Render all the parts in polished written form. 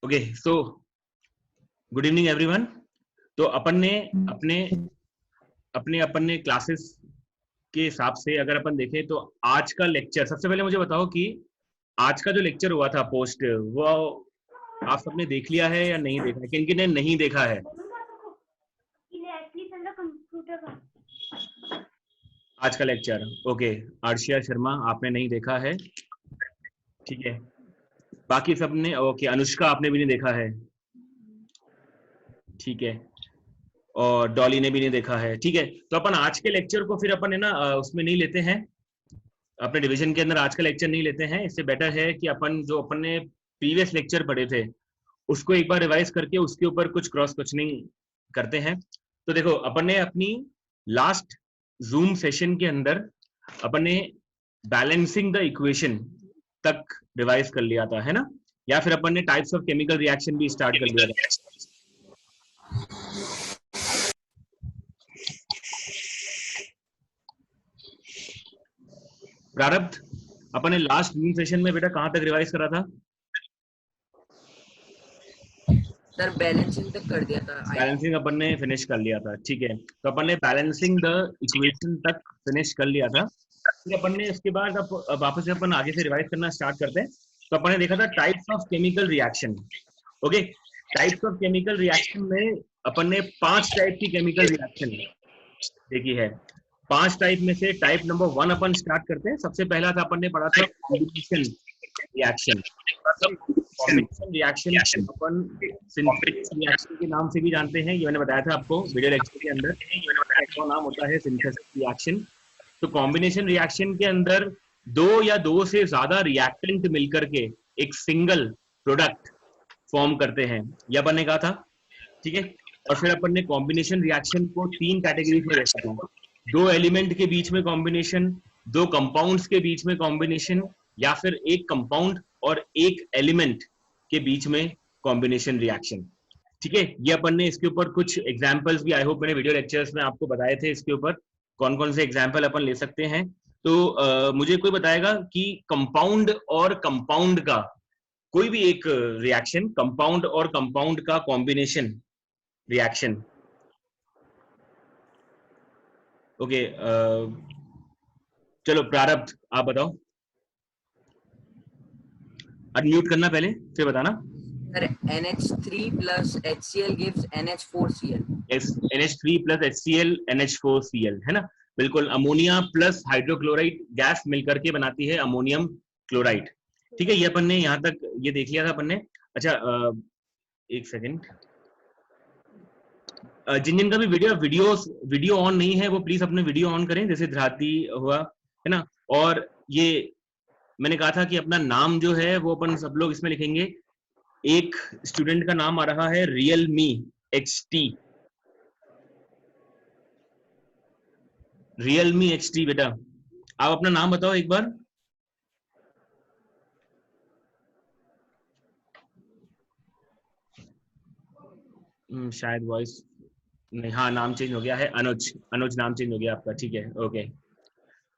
Okay so good evening everyone. तो अपन ने classes के हिसाब से अगर अपन देखें तो आज का लेक्चर, सबसे पहले मुझे बताओ कि आज का जो लेक्चर हुआ था पोस्ट, वो आप सबने देख लिया है या नहीं देखा है? किन किन ने नहीं देखा है आज का लेक्चर? ओके, अर्शिया शर्मा आपने नहीं देखा है, ठीक है। बाकी सबने, ओके, अनुष्का आपने भी नहीं देखा है, ठीक है, और डॉली ने भी नहीं देखा है, ठीक है। तो अपन आज के लेक्चर को फिर अपन है ना उसमें नहीं लेते हैं, अपने डिवीजन के अंदर आज का लेक्चर नहीं लेते हैं। इससे बेटर है कि अपन जो अपन ने प्रीवियस लेक्चर पढ़े थे उसको एक बार रिवाइज करके उसके ऊपर कुछ क्रॉस क्वेश्चनिंग करते हैं। तो देखो, अपन ने अपनी लास्ट जूम सेशन के अंदर अपन ने बैलेंसिंग द इक्वेशन तक रिवाइज कर लिया था, है ना? या फिर अपन ने टाइप्स ऑफ केमिकल रिएक्शन भी स्टार्ट कर लिया था। प्रारब्ध, अपन ने लास्ट जूम सेशन में बेटा कहां तक रिवाइज करा था? सर बैलेंसिंग तक कर दिया था। बैलेंसिंग अपन ने फिनिश कर लिया था, ठीक है। तो अपन ने बैलेंसिंग द इक्वेशन तक फिनिश कर लिया था। फिर अपन ने उसके बाद अब वापस से अपन आगे से रिवाइज करना स्टार्ट करते हैं। तो अपन ने देखा था types of chemical reaction. Okay, types of chemical reaction में अपन ने 5 टाइप की केमिकल रिएक्शन देखी है। 5 टाइप में से टाइप नंबर 1 अपन स्टार्ट करते हैं। सबसे पहला था, अपन ने पढ़ा था कॉम्बिनेशन रिएक्शन। कॉम्बिनेशन रिएक्शन अपन सिंथेसिस रिएक्शन के नाम से भी जानते हैं, ये मैंने बताया था आपको वीडियो लेक्चर के अंदर। इसका नाम होता है सिंथेसिस रिएक्शन। तो कॉम्बिनेशन रिएक्शन के अंदर 2 या 2 से ज्यादा रिएक्टेंट मिलकर के एक सिंगल प्रोडक्ट फॉर्म करते हैं, ये अपन ने कहा था, ठीक है। और फिर अपन ने कॉम्बिनेशन रिएक्शन को 3 कैटेगरी में रखा था। 2 एलिमेंट के बीच में कॉम्बिनेशन, 2 कंपाउंड्स के बीच में कॉम्बिनेशन, या फिर एक कंपाउंड और एक एलिमेंट के बीच में कॉम्बिनेशन रिएक्शन, ठीक है। ये अपन ने इसके ऊपर कुछ एग्जांपल्स भी, आई होप मैंने वीडियो लेक्चर्स में आपको बताए थे इसके ऊपर कौन कौन से एग्जांपल अपन ले सकते हैं। तो मुझे कोई बताएगा कि कंपाउंड और कंपाउंड का कोई भी एक रिएक्शन, कंपाउंड और कंपाउंड का कॉम्बिनेशन रिएक्शन। ओके, चलो प्रारब्ध आप बताओ, अनम्यूट करना पहले फिर बताना। Sir NH3 plus HCl gives NH4Cl। NH3 plus HCl NH4Cl, है ना? बिल्कुल, अमोनिया प्लस हाइड्रोक्लोराइड गैस मिलकर के बनाती है अमोनियम क्लोराइड, ठीक है। ये अपन ने यहाँ तक ये देख लिया था अपन ने। अच्छा, एक सेकंड, जिन जिन का भी वीडियो ऑन नहीं है वो प्लीज अपने वीडियो ऑन करें, जैसे ध्राती हुआ, है ना। और ये मैंने कहा था कि अपना नाम जो है वो अपन सब लोग इसमें लिखेंगे। एक स्टूडेंट का नाम आ रहा है रियलमी XT, रियलमी XT। बेटा आप अपना नाम बताओ एक बार। शायद वॉइस नहीं, हाँ नाम चेंज हो गया है, अनुज नाम चेंज हो गया आपका, ठीक है, ओके।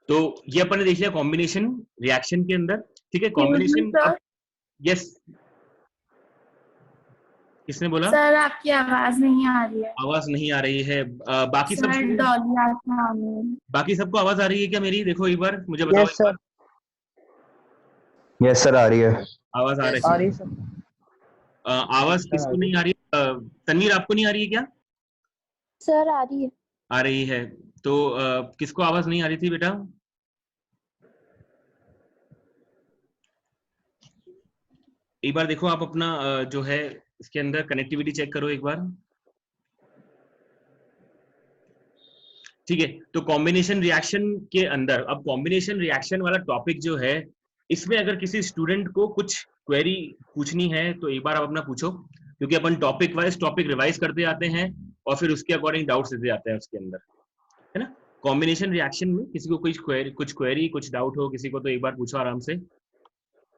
तो ये अपन ने देख लिया कॉम्बिनेशन रिएक्शन के अंदर, ठीक है। कॉम्बिनेशन, यस, किसने बोला? सर आपकी आवाज नहीं आ रही है। आवाज नहीं आ रही है? बाकी सब, बाकी सबको आवाज आ रही है क्या मेरी? देखो एक बार मुझे बताओ। यस सर, यस सर, आ रही है, आवाज आ रही है। आवाज किसको नहीं आ रही है? तनवीर आपको नहीं आ रही है क्या? सर आ रही है। आ रही है। तो किसको आवाज नहीं आ रही थी बेटा? एक बार देखो आप अपना जो है इसके अंदर कनेक्टिविटी चेक करो एक बार, ठीक है। तो कॉम्बिनेशन रिएक्शन के अंदर, अब कॉम्बिनेशन रिएक्शन वाला टॉपिक जो है, इसमें अगर किसी स्टूडेंट को कुछ क्वेरी पूछनी है तो एक बार आप अपना पूछो, क्योंकि अपन टॉपिक वाइज टॉपिक रिवाइज करते आते हैं और फिर उसके अकॉर्डिंग डाउट्स देते आते हैं उसके अंदर, है ना। कॉम्बिनेशन रिएक्शन में किसी को कुछ क्वेरी कुछ डाउट हो किसी को, तो एक बार पूछो आराम से।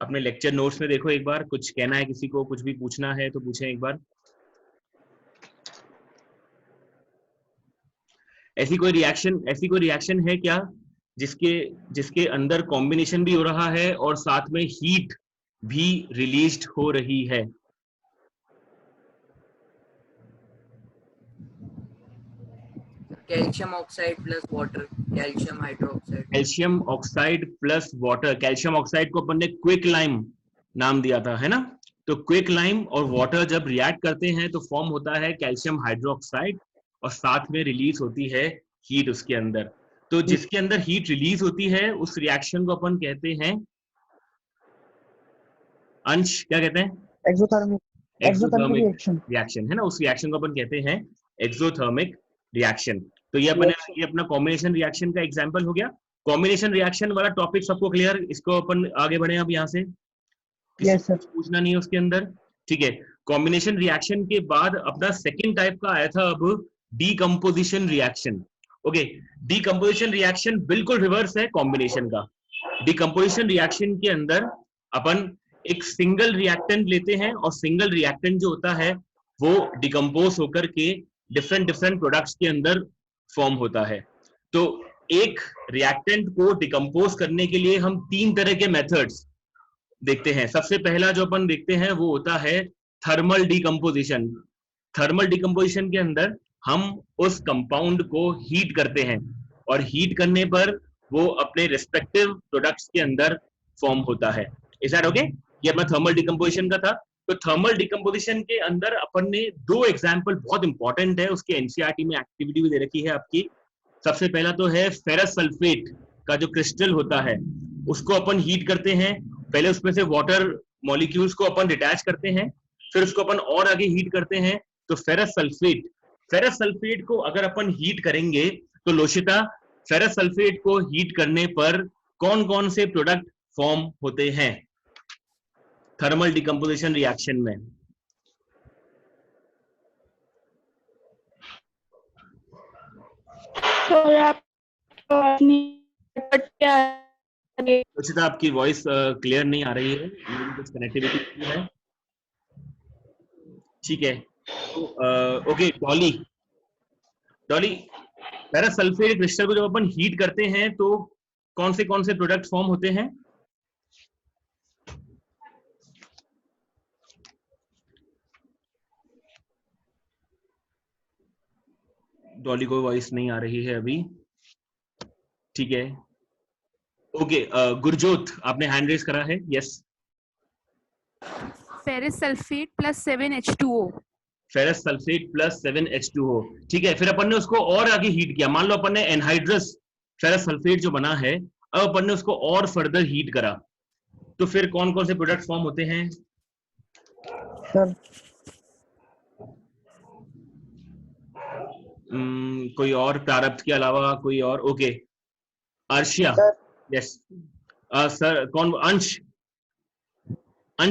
अपने लेक्चर नोट्स में देखो एक बार, कुछ कहना है किसी को, कुछ भी पूछना है तो पूछें एक बार। ऐसी कोई रिएक्शन है क्या जिसके अंदर कॉम्बिनेशन भी हो रहा है और साथ में हीट भी रिलीज्ड हो रही है? Calcium oxide plus water, calcium hydroxide. Calcium oxide plus water, calcium oxide को अपन ने क्विक लाइम नाम दिया था, है ना? तो क्विक लाइम और वाटर जब रिएक्ट करते हैं तो फॉर्म होता है कैल्शियम हाइड्रोक्साइड, और साथ में रिलीज होती है हीट उसके अंदर। तो जिसके अंदर हीट रिलीज होती है उस रिएक्शन को अपन कहते हैं, अंश क्या कहते हैं? एक्सोथर्मिक रिएक्शन, है ना? उस रिएक्शन को अपन कहते हैं एक्सोथर्मिक रिएक्शन। तो ये अपने ये अपना कॉम्बिनेशन रिएक्शन का एग्जांपल हो गया। कॉम्बिनेशन रिएक्शन वाला टॉपिक सबको क्लियर? इसको अपन आगे बढ़े अब यहाँ से, यस सर। पूछना नहीं है उसके अंदर, ठीक है। कॉम्बिनेशन रिएक्शन के बाद अपना सेकंड टाइप का आया था अब decomposition reaction. Okay, decomposition reaction बिल्कुल रिवर्स है कॉम्बिनेशन का। डीकंपोजिशन रिएक्शन के अंदर अपन एक सिंगल रिएक्टेंट लेते हैं और सिंगल रिएक्टेंट जो होता है वो डिकम्पोज होकर के डिफरेंट डिफरेंट प्रोडक्ट्स के अंदर फॉर्म होता है। तो एक रिएक्टेंट को डिकम्पोज करने के लिए हम तीन तरह के मेथड्स देखते हैं। सबसे पहला जो अपन देखते हैं वो होता है थर्मल डिकम्पोजिशन। थर्मल डिकम्पोजिशन के अंदर हम उस कंपाउंड को हीट करते हैं और हीट करने पर वो अपने रिस्पेक्टिव प्रोडक्ट्स के अंदर फॉर्म होता है। Is that okay? ये अपना थर्मल डिकम्पोजिशन का था। तो थर्मल डिकम्पोजिशन के अंदर अपन ने दो एग्जाम्पल बहुत इंपॉर्टेंट है, उसके एनसीईआरटी में एक्टिविटी भी दे रखी है आपकी। सबसे पहला तो है फेरस सल्फेट का जो क्रिस्टल होता है उसको अपन हीट करते हैं। पहले उसमें से वाटर मॉलिक्यूल्स को अपन डिटैच करते हैं, फिर उसको अपन और आगे हीट करते हैं। तो फेरस सल्फेट को अगर अपन हीट करेंगे तो लोशिता, फेरस सल्फेट को हीट करने पर कौन कौन से प्रोडक्ट फॉर्म होते हैं थर्मल डिकम्पोजिशन रिएक्शन में? लोशिता आपकी वॉइस क्लियर नहीं आ रही है, कुछ कनेक्टिविटी है, ठीक है। तो okay Dolly, ferrous sulphate crystal को जब अपन हीट करते हैं तो कौन से प्रोडक्ट फॉर्म होते हैं? डॉली को वॉइस नहीं आ रही है अभी, ठीक है। ओके, गुरजोत आपने हैंड रेज करा है, yes. Ferrous sulphate plus 7H2O। Ferrous sulphate plus 7H2O, ठीक है। फिर अपन ने उसको और आगे हीट किया। मान लो अपन ने एनहाइड्रस फेरस सल्फेट जो बना है, अब अपन ने उसको और फर्दर हीट करा, तो फिर कौन कौन से प्रोडक्ट फॉर्म होते हैं सर? कोई और प्रारब्ध के अलावा कोई और? Okay, Arshiya, yes sir. कौन? अंश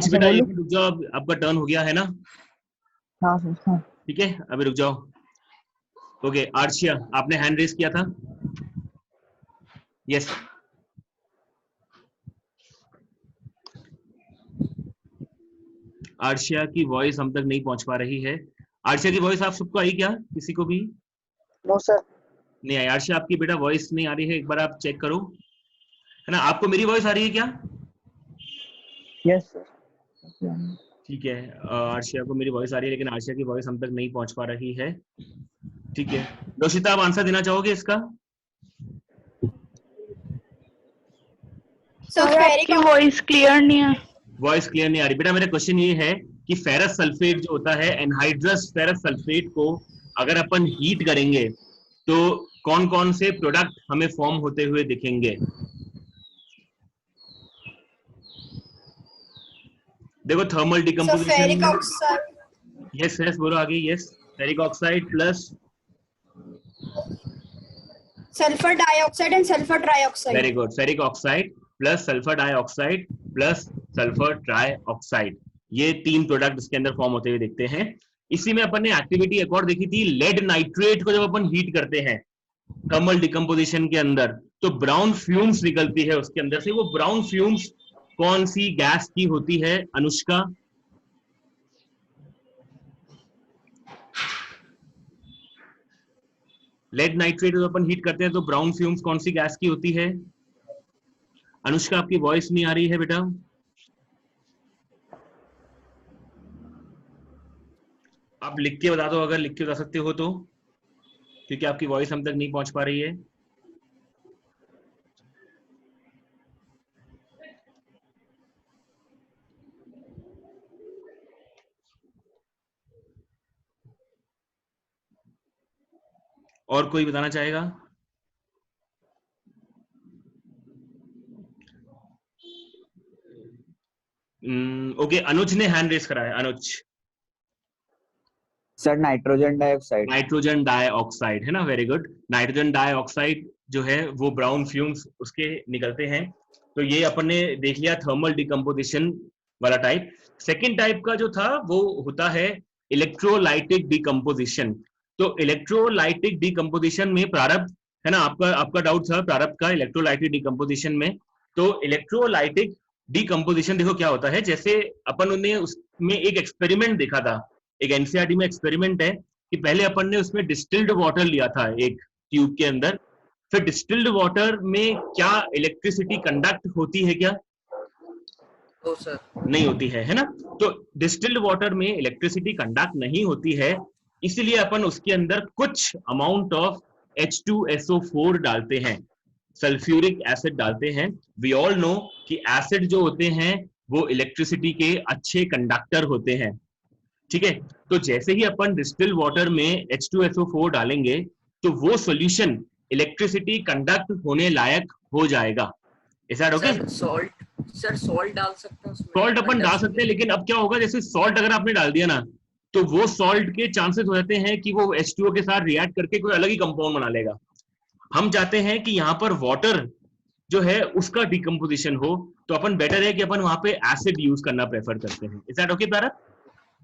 बेटा एक मिनट रुक जाओ, आपका टर्न हो गया है ना? हाँ सर, हाँ। ठीक है, अभी रुक जाओ। ओके, अर्शिया आपने हैंड रेज किया था, यस। अर्शिया की वॉइस हम तक नहीं पहुंच पा रही है। अर्शिया की वॉइस आप सबको आई क्या? किसी को भी नो सर, नहीं आई। अर्शिया आपकी बेटा वॉइस नहीं आ रही है, एक बार आप चेक करो, है ना? आपको मेरी वॉइस आ रही है क्या? Yes sir. ठीक है, अर्शिया को मेरी वॉइस आ रही है लेकिन अर्शिया की वॉइस हम तक नहीं पहुंच पा रही है, ठीक है। लोशिता, आप आंसर देना चाहोगे इसका? सर आपकी वॉइस क्लियर नहीं है। वॉइस क्लियर नहीं आ रही बेटा। मेरा क्वेश्चन ये है कि फेरस सल्फेट जो होता है, एनहाइड्रस फेरस सल्फेट को अगर अपन हीट करेंगे तो कौन कौन से प्रोडक्ट हमें फॉर्म होते हुए दिखेंगे? देखो थर्मल डिकम्पोजिशन, यस यस बोलो आगे, yes. Ferric oxide plus sulphur dioxide and sulphur trioxide. Very good, ferric oxide plus sulphur dioxide plus sulphur trioxide, ये तीन प्रोडक्ट इसके अंदर फॉर्म होते हुए दिखते हैं। इसी में अपन ने एक्टिविटी एक और देखी थी, लेड नाइट्रेट को जब अपन हीट करते हैं थर्मल डिकम्पोजिशन के अंदर तो ब्राउन फ्यूम्स निकलती है उसके अंदर से। वो ब्राउन फ्यूम्स कौन सी गैस की होती है अनुष्का? लेड नाइट्रेट जब अपन हीट करते हैं तो ब्राउन फ्यूम्स कौन सी गैस की होती है? अनुष्का आपकी वॉइस नहीं आ रही है बेटा। आप लिख के बता दो, अगर लिख के बता सकते हो तो, क्योंकि आपकी वॉइस हम तक नहीं पहुंच पा रही है। और कोई बताना चाहेगा? ओके, अनुज ने हैंड रेस करा है। Anuj, sir nitrogen dioxide. Nitrogen dioxide है ना, वेरी गुड। नाइट्रोजन डाइऑक्साइड जो है वो ब्राउन फ्यूम्स उसके निकलते हैं। तो ये अपन ने देख लिया थर्मल डिकम्पोजिशन वाला टाइप। सेकेंड टाइप का जो था वो होता है इलेक्ट्रोलाइटिक डिकम्पोजिशन। तो इलेक्ट्रोलाइटिक डिकम्पोजिशन में प्रारब्ध है ना, आपका डाउट था प्रारब्ध का इलेक्ट्रोलाइटिक डिकम्पोजिशन में। तो इलेक्ट्रोलाइटिक डिकम्पोजिशन देखो क्या होता है, जैसे अपन ने उसमें एक एक्सपेरिमेंट देखा था, एक एनसीईआरटी में एक्सपेरिमेंट है कि पहले अपन ने उसमें डिस्टिल्ड वाटर लिया था एक ट्यूब के अंदर, फिर डिस्टिल्ड वाटर में क्या इलेक्ट्रिसिटी कंडक्ट होती है क्या? तो सर नहीं होती है ना। तो डिस्टिल्ड वाटर में इलेक्ट्रिसिटी कंडक्ट नहीं होती है, इसीलिए अपन उसके अंदर कुछ अमाउंट ऑफ H2SO4 डालते हैं, सल्फ्यूरिक एसिड डालते हैं। वी ऑल नो कि एसिड जो होते हैं वो इलेक्ट्रिसिटी के अच्छे कंडक्टर होते हैं, ठीक है। तो जैसे ही अपन डिस्टिल वाटर में H2SO4 डालेंगे तो वो सॉल्यूशन इलेक्ट्रिसिटी कंडक्ट होने लायक हो जाएगा। Is that okay? सॉल्ट डाल सकते हैं उसमें? सॉल्ट अपन डाल सकते हैं, लेकिन अब क्या होगा, जैसे सॉल्ट अगर आपने डाल दिया ना तो वो सॉल्ट के चांसेस हो जाते हैं कि वो H2O के साथ रिएक्ट करके कोई अलग ही कंपाउंड बना लेगा। हम चाहते हैं कि यहाँ पर वाटर जो है उसका डिकम्पोजिशन हो, तो अपन बेटर है कि अपन वहां पे एसिड यूज करना प्रेफर करते हैं। Is that okay Bharat?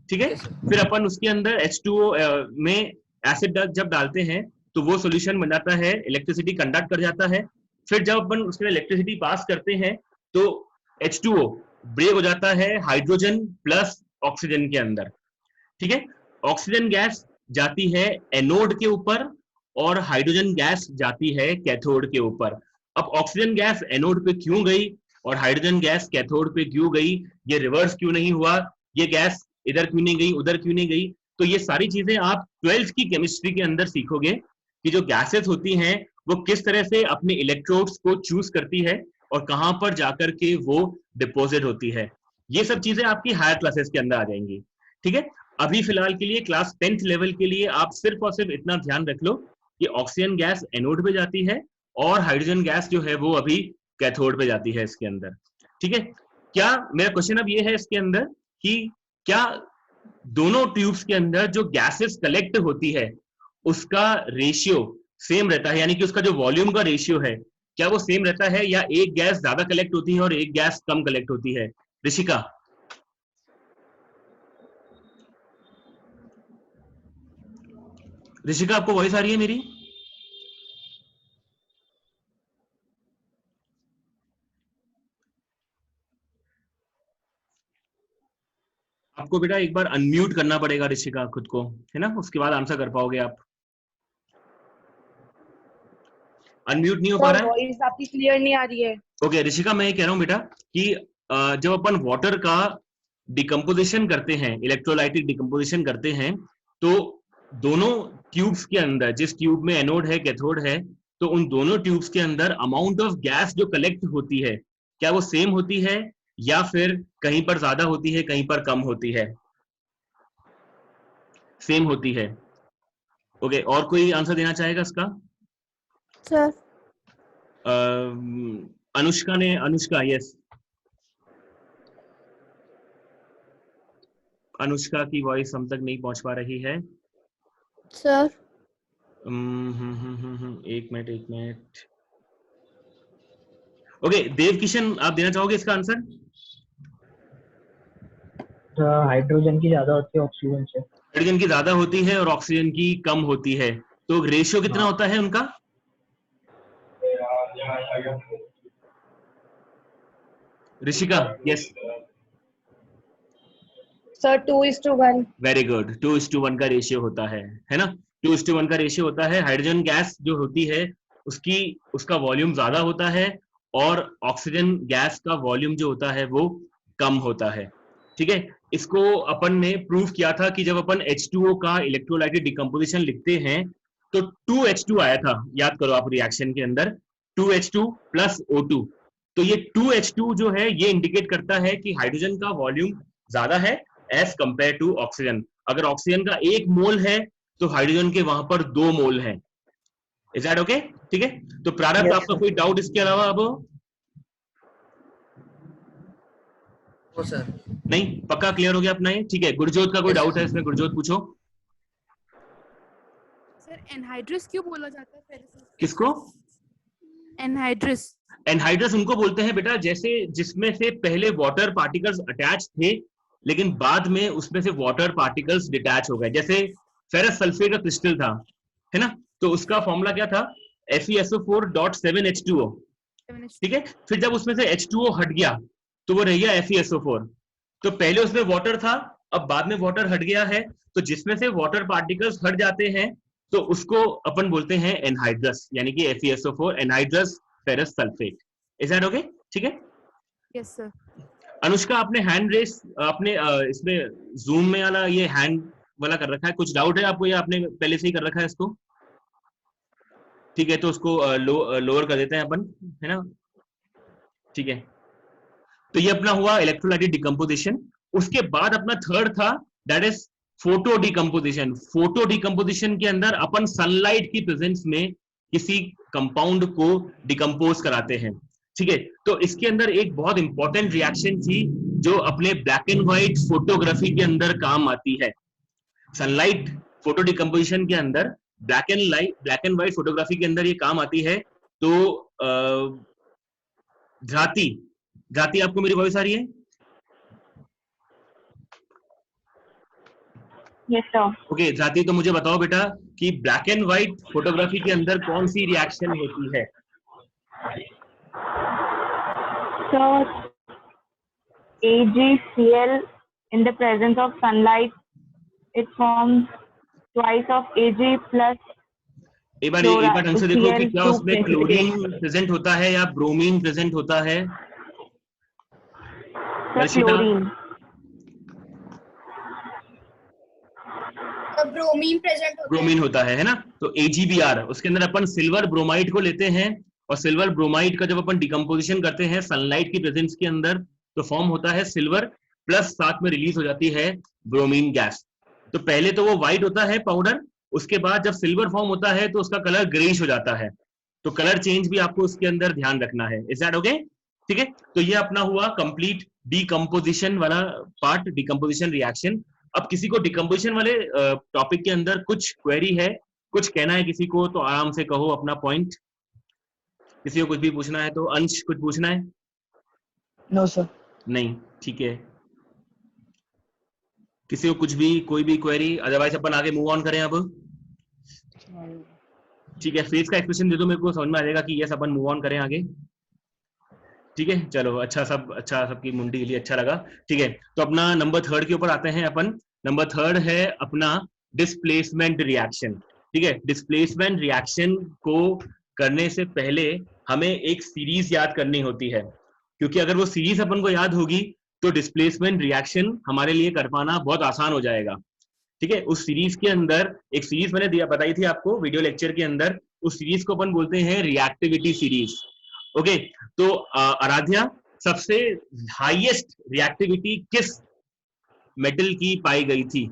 ठीक है। फिर अपन उसके अंदर H2O में एसिड जब डालते हैं तो वो सॉल्यूशन बन जाता है, इलेक्ट्रिसिटी कंडक्ट कर जाता है। फिर जब अपन उसमें इलेक्ट्रिसिटी पास करते हैं तो H2O ब्रेक हो जाता है हाइड्रोजन प्लस ऑक्सीजन के अंदर, ठीक है। ऑक्सीजन गैस जाती है एनोड के ऊपर और हाइड्रोजन गैस जाती है कैथोड के ऊपर। अब ऑक्सीजन गैस एनोड पे क्यों गई और हाइड्रोजन गैस कैथोड पे क्यों गई, ये रिवर्स क्यों नहीं हुआ, ये गैस इधर क्यों नहीं गई उधर क्यों नहीं गई, तो ये सारी चीजें आप 12th की केमिस्ट्री के अंदर सीखोगे कि जो गैसेस होती हैं वो किस तरह से अपने इलेक्ट्रोड्स को चूज करती है और कहां पर जाकर के वो डिपोजिट होती है। ये सब चीजें आपकी हायर क्लासेस के अंदर आ जाएंगी, ठीक है। अभी फिलहाल के लिए क्लास 10th लेवल के लिए आप सिर्फ और सिर्फ इतना ध्यान रख लो कि ऑक्सीजन गैस एनोड पे जाती है और हाइड्रोजन गैस जो है वो अभी कैथोड पे जाती है इसके अंदर, ठीक है। क्या मेरा क्वेश्चन अब ये है इसके अंदर कि क्या दोनों ट्यूब्स के अंदर जो गैसेस कलेक्ट होती है उसका रेशियो सेम रहता है, यानी कि उसका जो वॉल्यूम का रेशियो है क्या वो सेम रहता है, या एक गैस ज्यादा कलेक्ट होती है और एक गैस कम कलेक्ट होती है? ऋषिका, ऋषिका आपको वॉइस आ रही है मेरी? आपको बेटा एक बार अनम्यूट करना पड़ेगा ऋषिका खुद को, है ना, उसके बाद आंसर कर पाओगे आप। अनम्यूट नहीं हो पा रहा है? वॉइस आपकी क्लियर नहीं आ रही है। ओके ऋषिका, मैं ये कह रहा हूं बेटा कि जब अपन वाटर का डिकम्पोजिशन करते हैं, इलेक्ट्रोलाइटिक डिकम्पोजिशन करते हैं, तो दोनों ट्यूब्स के अंदर, जिस ट्यूब में एनोड है कैथोड है, तो उन दोनों ट्यूब्स के अंदर अमाउंट ऑफ गैस जो कलेक्ट होती है क्या वो सेम होती है या फिर कहीं पर ज्यादा होती है कहीं पर कम होती है? सेम होती है। ओके, और कोई आंसर देना चाहेगा इसका? सर अनुष्का ने, अनुष्का, यस, अनुष्का की वॉइस हम तक नहीं पहुंच पा रही है। सर एक मिनट। ओके, देव किशन, आप देना चाहोगे इसका आंसर? हाइड्रोजन की ज्यादा होती है ऑक्सीजन से। हाइड्रोजन की ज्यादा होती है और ऑक्सीजन की कम होती है, तो रेशियो कितना होता है उनका? Rishika, yes sir 2:1। Very good, 2:1 का रेशियो होता है ना, 2:1 का रेशियो होता है। हाइड्रोजन गैस जो होती है उसका वॉल्यूम ज्यादा होता है और ऑक्सीजन गैस का वॉल्यूम जो होता है वो कम होता है, ठीक है। इसको अपन ने प्रूव किया था कि जब अपन H2O का इलेक्ट्रोलाइटिक डिकम्पोजिशन लिखते हैं तो 2H2 आया था, याद करो आप रिएक्शन के अंदर 2H2 प्लस O2। तो ये 2H2 जो है ये इंडिकेट करता है कि हाइड्रोजन का वॉल्यूम ज्यादा है एज कंपेयर टू ऑक्सीजन। अगर ऑक्सीजन का 1 मोल है तो हाइड्रोजन के वहां पर 2 मोल है। Is that okay? ठीक है, तो प्रारंभ Yes, आपका sir. कोई डाउट इसके अलावा अब? ओ सर। नहीं, पक्का क्लियर हो गया अपना ये? ठीक है, गुरजोत का कोई Yes, डाउट sir. है इसमें? गुरजोत पूछो। सर एनहाइड्रस क्यों बोला जाता है पहले? किसको? एनहाइड्रस। एनहाइड्रस उनको बोलते हैं बेटा जैसे जिसमें से पहले वाटर पार्टिकल्स अटैच थे लेकिन बाद में उसमें से वाटर पार्टिकल्स डिटैच हो गए। जैसे फेरस सल्फेट का क्रिस्टल था, है ना, तो उसका फॉर्मूला क्या था? FeSO4.7H2O। ठीक है, फिर जब उसमें से H2O हट गया तो वो रह गया FeSO4। तो पहले उसमें वाटर था, अब बाद में वाटर हट गया है, तो जिसमें से वाटर पार्टिकल्स हट जाते हैं तो उसको अपन बोलते हैं एनहाइड्रस, यानी कि FeSO4 anhydrous ferrous sulphate. Is that okay? ठीक है। Yes sir. अनुष्का, आपने हैंड रेस आपने इसमें जूम में वाला ये हैंड वाला कर रखा है, कुछ डाउट है आपको या आपने पहले से ही कर रखा है इसको? ठीक है, तो उसको लोअर कर देते हैं अपन, है ना? ठीक है, तो ये अपना हुआ इलेक्ट्रोलाइटिक डिकम्पोजिशन। उसके बाद अपना थर्ड था that is photo decomposition. Photo decomposition के अंदर अपन सनलाइट की प्रेजेंस में किसी कंपाउंड को डिकम्पोज कराते हैं। ठीक है, तो इसके अंदर एक बहुत इंपॉर्टेंट रिएक्शन थी जो अपने ब्लैक एंड व्हाइट फोटोग्राफी के अंदर काम आती है। सनलाइट फोटो डिकम्पोजिशन के अंदर ब्लैक एंड व्हाइट फोटोग्राफी के अंदर ये काम आती है। तो ध्राती आपको मेरी वॉइस आ रही है? Yes, sir. ओके ध्राती, तो मुझे बताओ बेटा कि ब्लैक एंड व्हाइट फोटोग्राफी के अंदर कौन सी रिएक्शन होती है? So, AgCl in the presence of sunlight, it forms twice of Ag plus एक बार ढंग से देखो कि क्या Cl2 उसमें क्लोरीन प्रेजेंट होता है या ब्रोमीन प्रेजेंट होता है? दर्शिता? chlorine. The bromine present होता है। ब्रोमीन होता है ना? तो AgBr उसके अंदर अपन सिल्वर ब्रोमाइड को लेते हैं और सिल्वर ब्रोमाइड का जब अपन डिकम्पोजिशन करते हैं सनलाइट की प्रेजेंस के अंदर तो फॉर्म होता है सिल्वर, प्लस साथ में रिलीज हो जाती है ब्रोमीन गैस। तो पहले तो वो व्हाइट होता है पाउडर, उसके बाद जब सिल्वर फॉर्म होता है तो उसका कलर ग्रेइश हो जाता है। तो कलर चेंज भी आपको उसके अंदर ध्यान रखना है। Is that okay? ठीक है, तो ये अपना हुआ कंप्लीट डिकम्पोजिशन वाला पार्ट, डिकम्पोजिशन रिएक्शन। अब किसी को डिकम्पोजिशन वाले टॉपिक के अंदर कुछ क्वेरी है, कुछ कहना है किसी को, तो आराम से कहो अपना पॉइंट। किसी को कुछ भी पूछना है तो अंश कुछ पूछना है? No sir. नहीं, ठीक है। किसी को कुछ भी कोई भी क्वेरी? अदरवाइज अपन आगे मूव ऑन करें अब। ठीक है, फेस का एक्सप्रेशन दे दो, मेरे को समझ में आ जाएगा कि यस अपन मूव ऑन करें आगे। ठीक है, चलो अच्छा सबकी मुंडी के लिए अच्छा लगा। ठीक है, तो अपना नंबर 3 के ऊपर आते हैं अपन। नंबर 3 है अपना डिस्प्लेसमेंट रिएक्शन। ठीक है, डिस्प्लेसमेंट रिएक्शन को करने से पहले हमें एक सीरीज याद करनी होती है, क्योंकि अगर वो सीरीज अपन को याद होगी तो डिस्प्लेसमेंट रिएक्शन हमारे लिए कर पाना बहुत आसान हो जाएगा। ठीक है, उस सीरीज के अंदर एक सीरीज मैंने बताई थी आपको वीडियो लेक्चर के अंदर, उस सीरीज को अपन बोलते हैं रिएक्टिविटी सीरीज। ओके, तो आराध्या, सबसे हाईएस्ट रिएक्टिविटी किस मेटल की पाई गई थी?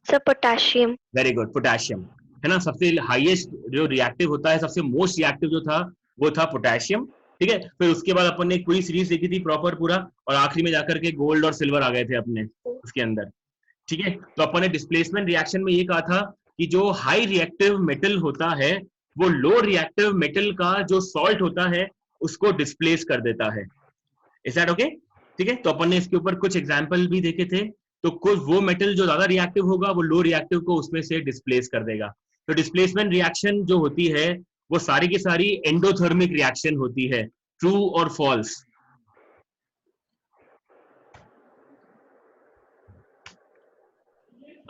Sir potassium. Very good, potassium, है ना? सबसे हाईएस्ट जो रिएक्टिव होता है, सबसे मोस्ट रिएक्टिव जो था वो था पोटेशियम। ठीक है, फिर उसके बाद अपन ने एक पूरी सीरीज देखी थी प्रॉपर पूरा, और आखिरी में जाकर के गोल्ड और सिल्वर आ गए थे अपने उसके अंदर। ठीक है, तो अपन ने डिस्प्लेसमेंट रिएक्शन में ये कहा था कि जो हाई रिएक्टिव मेटल होता है वो लो रिएक्टिव मेटल का जो सॉल्ट होता है उसको डिस्प्लेस कर देता है। Is that okay? ठीक है, तो अपन ने इसके ऊपर कुछ एग्जांपल भी देखे थे। तो कुछ वो मेटल जो ज्यादा रिएक्टिव होगा वो लो रिएक्टिव को उसमें से डिस्प्लेस कर देगा। तो डिस्प्लेसमेंट रिएक्शन जो होती है वो सारी की सारी एंडोथर्मिक रिएक्शन होती है। ट्रू और फॉल्स?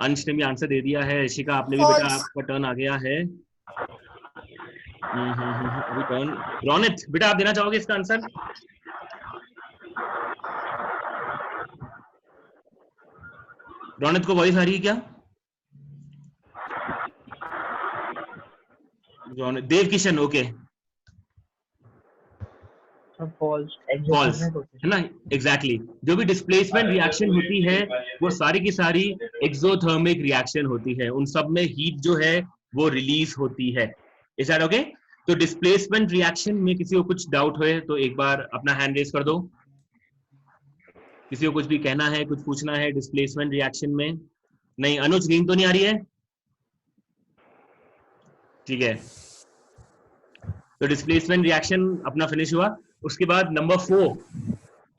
अंश ने भी आंसर दे दिया है। ऋषिका, आपने भी बेटा, आपका टर्न आ गया है। अभी टर्न रोनित, बेटा आप देना चाहोगे इसका आंसर? रोनित को वॉइस आ रही है क्या? जॉन देव किशन, ओके फॉल्स फॉल्स, है ना, एग्जैक्टली जो भी डिस्प्लेसमेंट रिएक्शन होती है वो सारी की सारी एक्सोथर्मिक रिएक्शन होती है, उन सब में हीट जो है वो रिलीज होती है। Is that okay? तो डिस्प्लेसमेंट रिएक्शन में किसी को कुछ डाउट हो तो एक बार अपना हैंड रेज कर दो। किसी को कुछ भी कहना है, कुछ पूछना है डिस्प्लेसमेंट रिएक्शन में? नहीं, अनुज नींद तो नहीं आ रही है? ठीक है, तो डिस्प्लेसमेंट रिएक्शन अपना फिनिश हुआ। उसके बाद नंबर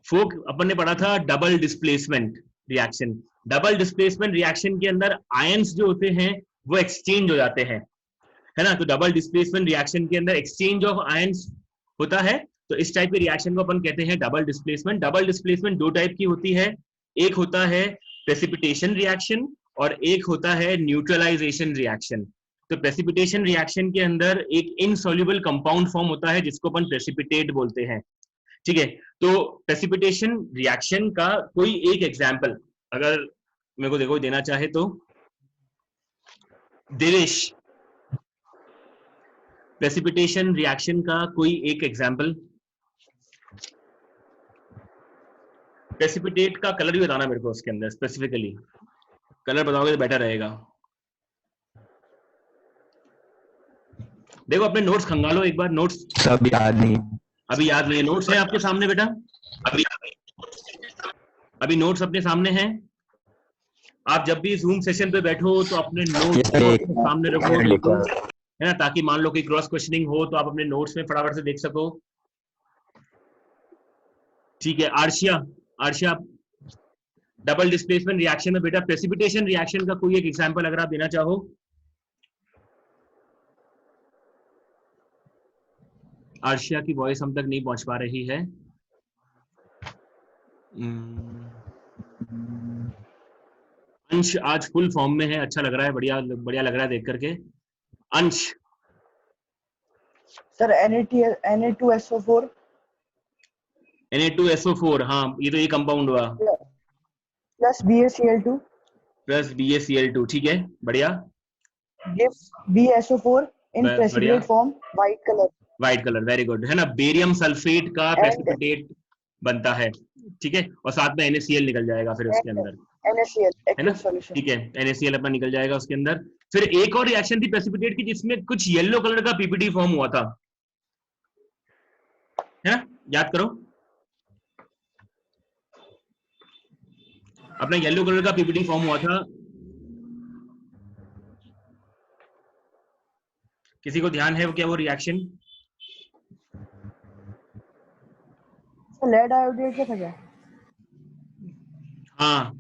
4 अपन ने पढ़ा था double displacement reaction. Double displacement reaction के अंदर आयंस जो होते हैं वो एक्सचेंज हो जाते हैं, है ना। तो डबल डिस्प्लेसमेंट रिएक्शन के अंदर एक्सचेंज ऑफ आयंस होता है, तो इस टाइप के रिएक्शन को अपन कहते हैं double displacement. Double displacement 2 type की होती है, एक होता है प्रेसिपिटेशन रिएक्शन और एक होता है न्यूट्रलाइजेशन रिएक्शन। तो प्रेसिपिटेशन रिएक्शन के अंदर एक इनसॉल्युबल कंपाउंड फॉर्म होता है जिसको अपन प्रेसिपिटेट बोलते हैं, ठीक है। तो प्रेसिपिटेशन रिएक्शन का कोई एक एग्जांपल अगर मेरे को देखो देना चाहे तो देवेश, प्रेसिपिटेशन रिएक्शन का कोई एक एग्जांपल। प्रेसिपिटेट का कलर भी बताना मेरे को, उसके अंदर स्पेसिफिकली कलर बताओगे तो बेटर रहेगा। देखो अपने नोट्स खंगालो एक बार, नोट्स सब याद नहीं, अभी याद नहीं है। नोट्स है आपके सामने बेटा? अभी नोट्स अपने सामने हैं। आप जब भी जूम सेशन पे बैठो तो अपने नोट्स को सामने रखो, है ना, ताकि मान लो कि क्रॉस क्वेश्चनिंग हो तो आप अपने नोट्स में फटाफट से देख सको। ठीक है, आर्शिया डबल डिस्प्लेसमेंट रिएक्शन में बेटा प्रेसिपिटेशन रिएक्शन का कोई एक एग्जांपल अगर आप देना चाहो। आर्शिया की वॉइस हम तक नहीं पहुंच पा रही है। अंश आज फुल फॉर्म में है, अच्छा लग रहा है, बढ़िया बढ़िया लग रहा है देख करके। अंश सर Na2SO4 Na2SO4, हाँ ये तो ये कंपाउंड हुआ प्लस BaCl2 प्लस BaCl2, ठीक है बढ़िया। gives BSO4 in बढ़िया। precipitate form, white color, very good, है ना। बेरियम सल्फेट का प्रेसिपिटेट बनता है, ठीक है, और साथ में NaCl निकल जाएगा फिर उसके अंदर, NaCl है ना, aqueous solution। ठीक है, NaCl अपना निकल जाएगा उसके अंदर। फिर एक और रिएक्शन थी प्रेसिपिटेट की जिसमें कुछ येलो कलर का पीपीटी फॉर्म हुआ था, है ना, याद करो अपना येलो कलर का पीपीटी फॉर्म हुआ था, किसी को ध्यान है वो क्या वो रिएक्शन? लेड आयोडाइड का था क्या? हाँ,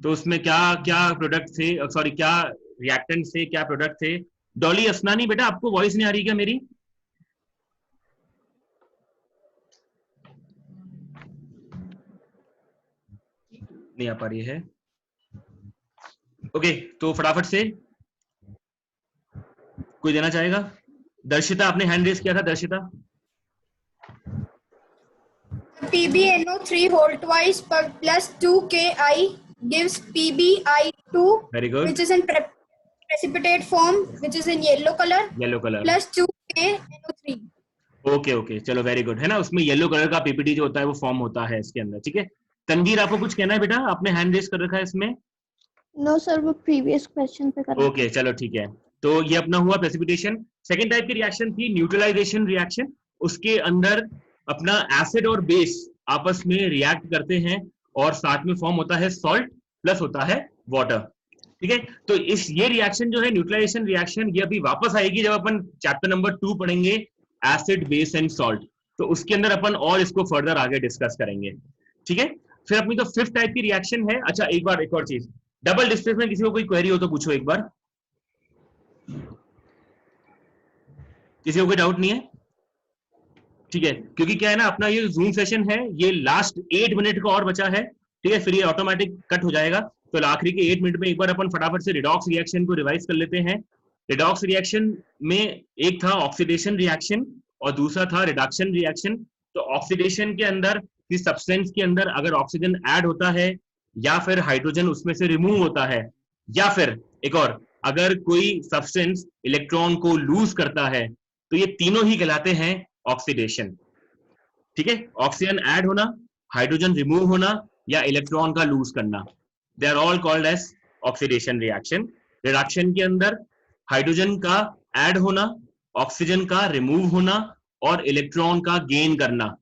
तो उसमें क्या क्या प्रोडक्ट थे, सॉरी क्या रिएक्टेंट थे, क्या प्रोडक्ट थे? डॉली असनानी बेटा आपको वॉइस नहीं आ रही क्या मेरी? नहीं आ पा रही है, ओके, तो फटाफट से कोई देना चाहेगा? दर्शिता, आपने हैंड रेज किया था, दर्शिता। PbNO3 whole twice plus 2Ki gives PbI2, very good, which is in precipitate form, which is in yellow color, plus 2KNO3. Okay okay, चलो वेरी गुड, है ना, उसमें येलो कलर का पीपीटी जो होता है वो फॉर्म होता है इसके अंदर, ठीक है। तनवीर आपको कुछ कहना है बेटा? आपने हैंड रेज कर रखा है इसमें। नो सर, वो प्रीवियस क्वेश्चन पे कर। ओके चलो ठीक है, तो ये अपना हुआ प्रेसिपिटेशन। सेकंड टाइप की रिएक्शन थी न्यूट्रलाइजेशन रिएक्शन। उसके अंदर अपना एसिड और बेस आपस में रिएक्ट करते हैं और साथ में फॉर्म होता है सॉल्ट प्लस होता है वाटर, ठीक है। तो इस ये रिएक्शन जो है न्यूट्रलाइजेशन रिएक्शन, ये अभी वापस आएगी जब अपन चैप्टर नंबर 2 पढ़ेंगे एसिड बेस एंड सॉल्ट, तो उसके अंदर अपन और इसको फर्दर आगे डिस्कस करेंगे, ठीक है। फिर अपनी तो फिफ्थ टाइप की रिएक्शन है। अच्छा एक बार एक और चीज, डबल डिस्प्लेसमेंट किसी को कोई क्वेरी हो तो पूछो एक बार, किसी को कोई डाउट नहीं है? ठीक है, क्योंकि क्या है ना, अपना ये जूम सेशन है, ये लास्ट 8 मिनट का और बचा है, ठीक है, फिर ये ऑटोमेटिक कट हो जाएगा। तो आखिरी के 8 मिनट में एक बार अपन फटाफट से रिडॉक्स रिएक्शन को रिवाइज कर लेते हैं। रिडॉक्स रिएक्शन में एक था ऑक्सीडेशन रिएक्शन और दूसरा था रिडक्शन रिएक्शन। तो ऑक्सीडेशन के अंदर किसी सब्सटेंस के अंदर अगर ऑक्सीजन ऐड होता है या फिर हाइड्रोजन उसमें से रिमूव होता है, या फिर एक और अगर कोई सब्सटेंस इलेक्ट्रॉन को लूज करता है तो ये तीनों ही कहलाते हैं ऑक्सीडेशन। ठीक है, ऑक्सीजन ऐड होना, हाइड्रोजन रिमूव होना या इलेक्ट्रॉन का लूज करना, they are all called as oxidation reaction. Reduction के अंदर हाइड्रोजन का ऐड होना, ऑक्सीजन का रिमूव होना और इलेक्ट्रॉन का गेन करना,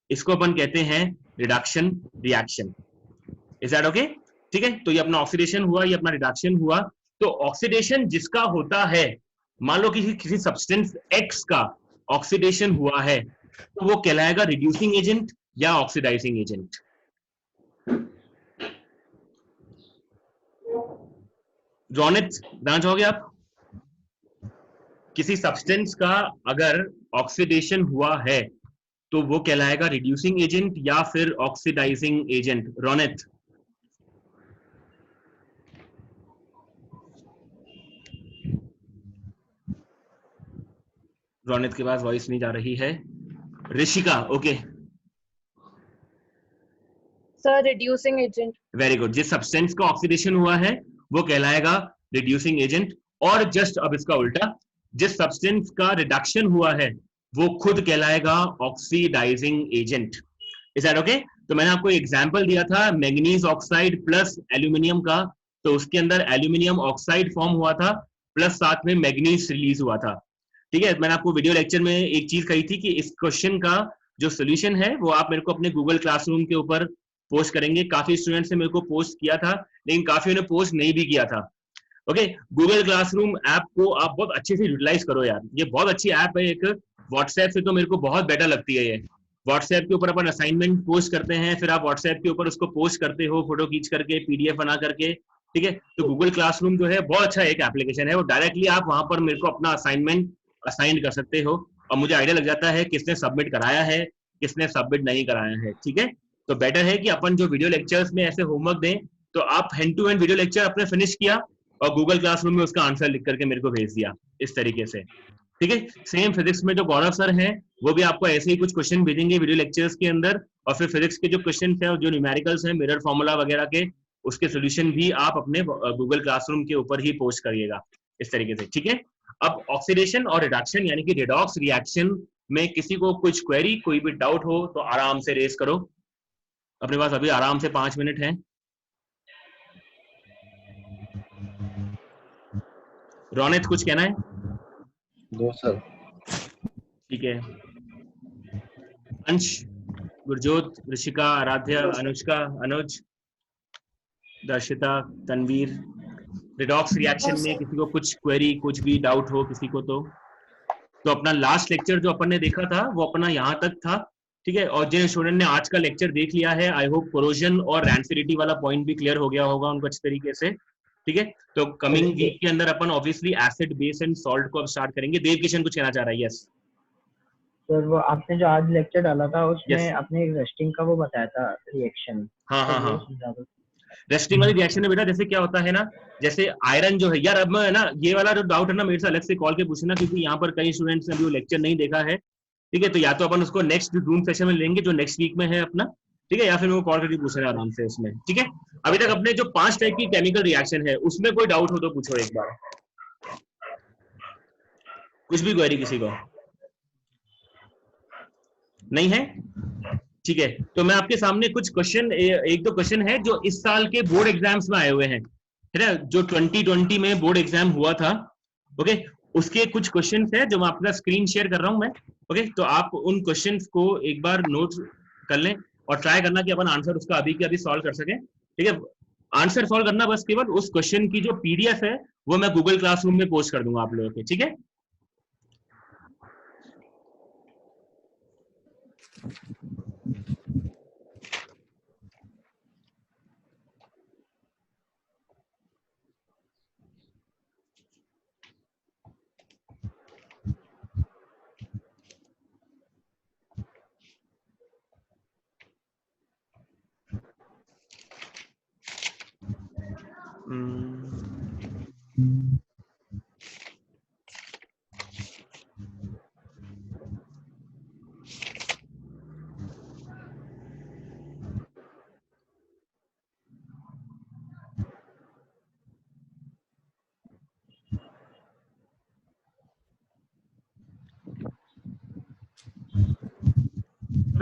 इसको अपन कहते हैं reduction reaction. Is that okay? ठीक है, तो ये अपना ऑक्सीडेशन हुआ, ये अपना रिडक्शन हुआ। तो ऑक्सीडेशन जिसका होता है, मान लो किसी सब्सटेंस एक्स का ऑक्सीडेशन हुआ है, तो वो कहलाएगा रिड्यूसिंग एजेंट या ऑक्सीडाइजिंग एजेंट। रोनित बताना चाहोगे आप? किसी सब्सटेंस का अगर ऑक्सीडेशन हुआ है तो वो कहलाएगा रिड्यूसिंग एजेंट या फिर ऑक्सीडाइजिंग एजेंट। रोनित? रोनित के पास वॉइस नहीं जा रही है। Rishika? Okay sir, reducing agent. Very good. जिस सब्सटेंस का ऑक्सीडेशन हुआ है वो कहलाएगा रिड्यूसिंग एजेंट। और जस्ट अब इसका उल्टा, जिस सब्सटेंस का रिडक्शन हुआ है वो खुद कहलाएगा oxidising agent. Is that okay? तो मैंने आपको एग्जांपल दिया था मैंगनीज ऑक्साइड प्लस एल्यूमिनियम का, तो उसके अंदर एल्यूमिनियम ऑक्साइड फॉर्म हुआ था प्लस साथ में मैंगनीज रिलीज हुआ था। ठीक है, मैंने आपको वीडियो लेक्चर में एक चीज कही थी कि इस क्वेश्चन का जो सोल्यूशन है वो आप मेरे को अपने गूगल क्लासरूम के ऊपर पोस्ट करेंगे। काफी स्टूडेंट्स ने मेरे को पोस्ट किया था, लेकिन काफी ने पोस्ट नहीं भी किया था। ओके, गूगल क्लासरूम ऐप को आप बहुत अच्छे से यूटिलाइज करो यार, ये बहुत अच्छी ऐप है। एक व्हाट्सएप से तो मेरे को बहुत बेटर लगती है ये। व्हाट्सएप के ऊपर अपन असाइनमेंट पोस्ट करते हैं, फिर आप व्हाट्सएप के ऊपर उसको पोस्ट करते हो फोटो खींच करके, पीडीएफ बना करके। ठीक है, तो गूगल क्लासरूम जो है बहुत अच्छा एक एप्लीकेशन है, वो डायरेक्टली आप वहां पर मेरे को अपना असाइनमेंट असाइन कर सकते हो और मुझे आइडिया लग जाता है किसने सबमिट कराया है, किसने सबमिट नहीं कराया है। ठीक है, तो बेटर है कि अपन जो वीडियो लेक्चर्स में ऐसे होमवर्क दें, तो आप hand to hand video lecture अपने फिनिश किया और गूगल क्लासरूम में उसका आंसर लिख करके मेरे को भेज दिया, इस तरीके से। ठीक है, सेम फिजिक्स में जो गौरव सर हैं वो भी आपको ऐसे ही कुछ क्वेश्चन भेजेंगे वीडियो लेक्चर्स के अंदर, और फिर फिजिक्स के जो क्वेश्चन है, जो न्यूमेरिकल्स हैं, मिरर फॉर्मूला वगैरह के, उसके सोल्यूशन भी आप अपने गूगल क्लासरूम के ऊपर ही पोस्ट करिएगा, इस तरीके से। ठीक है, अब ऑक्सीडेशन और रिडक्शन यानी कि रिडॉक्स रिएक्शन में किसी को कुछ क्वेरी, कोई भी डाउट हो तो आराम से रेस करो, अपने पास अभी आराम से 5 मिनट हैं। रोनित कुछ कहना है? दो सर। ठीक है, अंश, गुरजोत, ऋषिका, आराध्या, अनुष्का, अनुज, दर्शिता, तनवीर, रिडॉक्स रिएक्शन में किसी को कुछ क्वेरी, कुछ भी डाउट हो किसी को तो अपना लास्ट लेक्चर जो अपन ने देखा था वो अपना यहाँ तक था। ठीक है, और जिन स्टूडेंट ने आज का लेक्चर देख लिया है, आई होप कोरोजन और रैंसिडिटी वाला पॉइंट भी क्लियर हो गया होगा उनको अच्छे तरीके से। ठीक है, तो कमिंग वीक के अंदर अपन obviously acid, base and salt को अब स्टार्ट करेंगे। देव किशन कुछ कहना चाह रहा है? यस सर, वो आपने जो आज लेक्चर डाला था उसमें Yes. आपने रेस्टिंग का वो बताया था रिएक्शन। हाँ, रेस्टिंग वाली रिएक्शन में बेटा जैसे क्या होता है ना, जैसे आयरन जो है यार, अब मैं ना ये वाला जो डाउट है ना मेरे से अलग से कॉल के पूछना, क्योंकि यहाँ पर कई स्टूडेंट्स ने अभी वो लेक्चर नहीं देखा है। ठीक है, तो या तो अपन उसको नेक्स्ट जूम सेशन में लेंगे जो नेक्स्ट वीक में है अपना, ठीक है, या फिर वो कॉल करके पूछना आराम से उसमें। ठीक है, अभी तक अपने जो 5 टाइप की केमिकल रिएक्शन है उसमें कोई डाउट हो तो पूछो एक बार, कुछ भी क्वेरी किसी को नहीं है? ठीक है, तो मैं आपके सामने कुछ क्वेश्चन, एक दो क्वेश्चन है जो इस साल के बोर्ड एग्जाम्स में आए हुए हैं, है ना, जो 2020 में बोर्ड एग्जाम हुआ था। ओके, उसके कुछ क्वेश्चंस है जो मैं आपका स्क्रीन शेयर कर रहा हूं मैं। ओके, तो आप उन क्वेश्चंस को एक बार नोट कर लें और ट्राई करना कि अपन आंसर उसका अभी के अभी सॉल्व कर सकें। ठीक है, आंसर सॉल्व करना बस, केवल उस क्वेश्चन की जो पीडीएफ है वो मैं गूगल क्लासरूम में पोस्ट कर दूंगा आप लोगों के। ठीक है,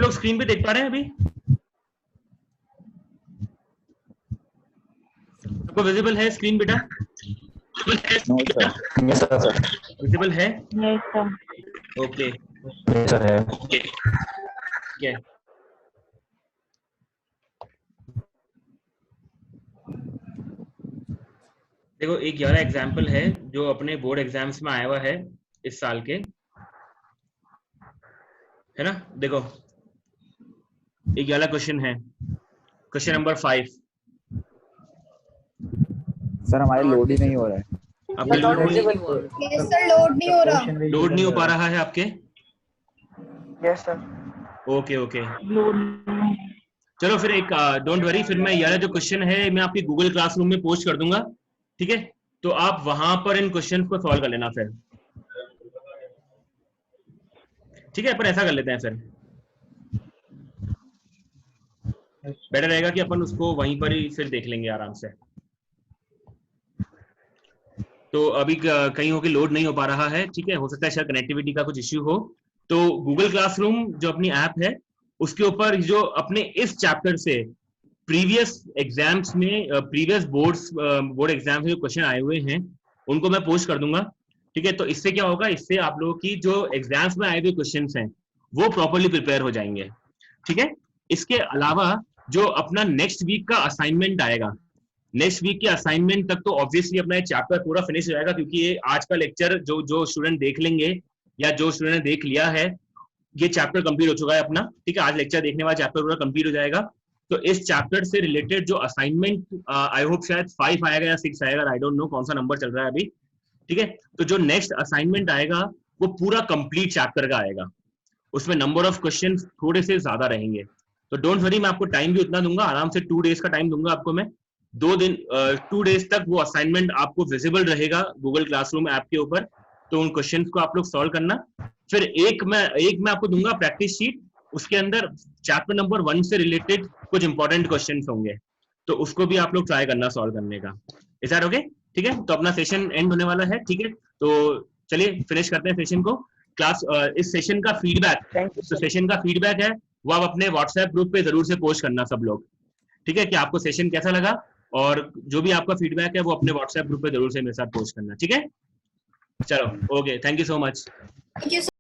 लोग स्क्रीन पे देख पा रहे हैं अभी? आपको विजिबल है स्क्रीन बेटा? विजिबल है? Yes, sir. ओके सर है। ठीक है। देखो एक 11 एग्जाम्पल है जो अपने बोर्ड एग्जाम्स में आया हुआ है इस साल के, है ना? देखो एक 11 क्वेश्चन है। Question number 5। सर हमारे लोड ही नहीं हो रहा है। आपके Load लोड नहीं हुआ। Yes, sir. Load नहीं हो रहा. नहीं हो पा रहा है आपके? Yes, sir. Okay okay, Blue. चलो फिर एक डोंट वरी, फिर मैं यार जो क्वेश्चन है मैं आपकी गूगल क्लासरूम में पोस्ट कर दूंगा, ठीक है? तो आप वहां पर इन क्वेश्चन को सॉल्व कर लेना फिर, ठीक है? अपन ऐसा कर लेते हैं फिर, बेटर रहेगा कि अपन उसको वहीं पर ही फिर देख लेंगे आराम से। तो अभी कहीं हो कि लोड नहीं हो पा रहा है, ठीक है? हो सकता है शायद कनेक्टिविटी का कुछ इश्यू हो। तो गूगल क्लासरूम जो अपनी ऐप है उसके ऊपर जो अपने इस चैप्टर से प्रीवियस एग्जाम्स में प्रीवियस बोर्ड एग्जाम्स में जो क्वेश्चन आए हुए हैं उनको मैं पोस्ट कर दूंगा, ठीक है? तो इससे क्या होगा, इससे आप लोगों की जो एग्जाम्स में आए हुए क्वेश्चंस हैं वो प्रॉपर्ली प्रिपेयर हो जाएंगे, ठीक है? इसके अलावा जो अपना नेक्स्ट वीक का असाइनमेंट आएगा, नेक्स्ट वीक के असाइनमेंट तक तो ऑब्वियसली अपना ये चैप्टर पूरा फिनिश हो जाएगा, क्योंकि ये आज का लेक्चर जो स्टूडेंट देख लेंगे या जो स्टूडेंट ने देख लिया है ये चैप्टर कंप्लीट हो चुका है अपना, ठीक है? आज लेक्चर देखने वाला चैप्टर पूरा कंप्लीट हो जाएगा। तो इस चैप्टर से रिलेटेड जो असाइनमेंट आई होप शायद 5 आएगा या 6 आएगा, आई डोंट नो कौन सा नंबर चल रहा है अभी, ठीक है? तो जो नेक्स्ट असाइनमेंट आएगा वो पूरा कंप्लीट चैप्टर का आएगा, उसमें नंबर ऑफ क्वेश्चन थोड़े से ज्यादा रहेंगे। तो डोंट वरी, मैं आपको टाइम भी उतना दूंगा, आराम से 2 डेज का टाइम दूंगा आपको मैं। 2 डेज तक वो असाइनमेंट आपको विजिबल रहेगा गूगल क्लासरूम ऐप के ऊपर, तो उन क्वेश्चंस को आप लोग सॉल्व करना। फिर एक मैं आपको दूंगा प्रैक्टिस शीट, उसके अंदर चैप्टर नंबर 1 से रिलेटेड कुछ इंपॉर्टेंट क्वेश्चंस होंगे, तो उसको भी आप लोग ट्राई करना सॉल्व करने का। Is that okay? ठीक है, तो अपना सेशन एंड होने वाला है, ठीक है? तो चलिए फिनिश करते हैं सेशन को। क्लास इस सेशन का फीडबैक, तो सेशन का फीडबैक है वो आप अपने व्हाट्सएप ग्रुप पे जरूर से पोस्ट करना सब लोग, ठीक है? कि आपको सेशन कैसा लगा, और जो भी आपका फीडबैक है वो अपने व्हाट्सएप ग्रुप पे जरूर से मेरे साथ पोस्ट करना, ठीक है? चलो okay, thank you so much. Thank you, sir.